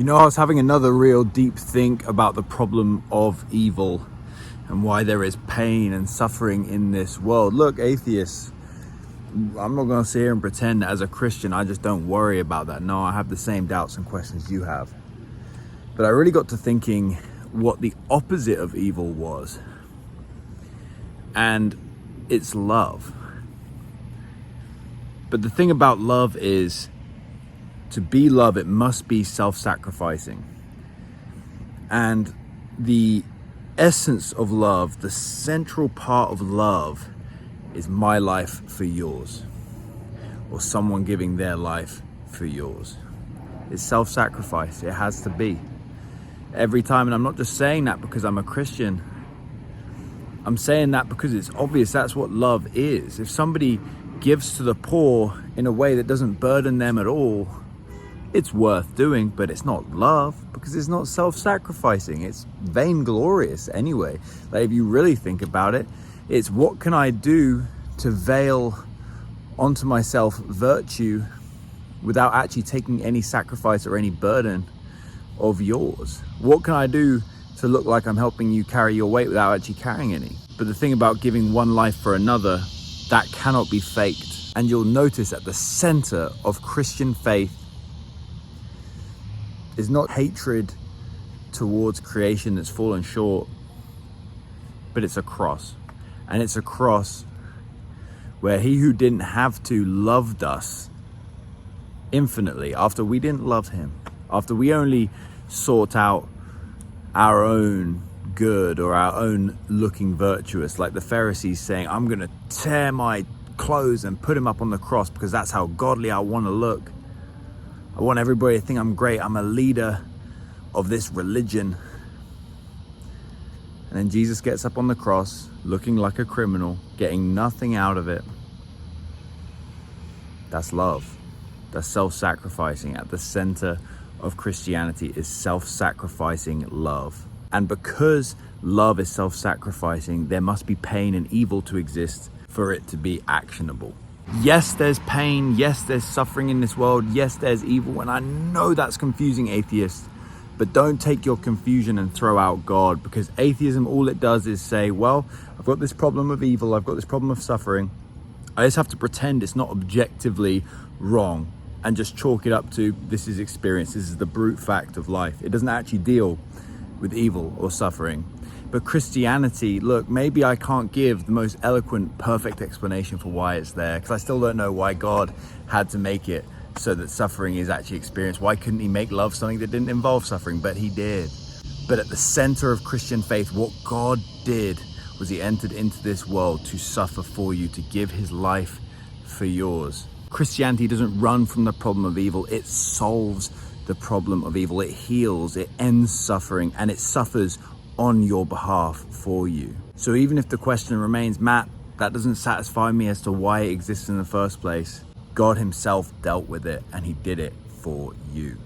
You know, I was having another real deep think about the problem of evil and why there is pain and suffering in this world. Look, atheists, I'm not going to sit here and pretend that as a Christian I just don't worry about that. No, I have the same doubts and questions you have. But I really got to thinking what the opposite of evil was. And it's love. But the thing about love is, to be love, it must be self-sacrificing. And the essence of love, the central part of love, is my life for yours, or someone giving their life for yours. It's self-sacrifice. It has to be. Every time, and I'm not just saying that because I'm a Christian. I'm saying that because it's obvious that's what love is. If somebody gives to the poor in a way that doesn't burden them at all, it's worth doing, but it's not love because it's not self-sacrificing. It's vainglorious anyway. Like, if you really think about it, it's what can I do to veil onto myself virtue without actually taking any sacrifice or any burden of yours? What can I do to look like I'm helping you carry your weight without actually carrying any? But the thing about giving one life for another, that cannot be faked. And you'll notice at the center of Christian faith is not hatred towards creation that's fallen short, but it's a cross. And it's a cross where he who didn't have to loved us infinitely after we didn't love him, after we only sought out our own good or our own looking virtuous, like the Pharisees saying, I'm going to tear my clothes and put him up on the cross because that's how godly I want to look. I want everybody to think I'm great. I'm a leader of this religion. And then Jesus gets up on the cross looking like a criminal, getting nothing out of it. That's love. That's self-sacrificing. At the center of Christianity is self-sacrificing love. And because love is self-sacrificing, there must be pain and evil to exist for it to be actionable. Yes, there's pain. Yes, there's suffering in this world. Yes, there's evil. And I know that's confusing, atheists. But don't take your confusion and throw out God, because atheism, all it does is say, well, I've got this problem of evil. I've got this problem of suffering. I just have to pretend it's not objectively wrong and just chalk it up to this is experience. This is the brute fact of life. It doesn't actually deal with evil or suffering. But Christianity, look, maybe I can't give the most eloquent, perfect explanation for why it's there, because I still don't know why God had to make it so that suffering is actually experienced. Why couldn't he make love something that didn't involve suffering? But he did. But at the center of Christian faith, what God did was he entered into this world to suffer for you, to give his life for yours. Christianity doesn't run from the problem of evil. It solves the problem of evil. It heals, it ends suffering, and it suffers on your behalf for you. So even if the question remains, Matt, that doesn't satisfy me as to why it exists in the first place, God himself dealt with it and he did it for you.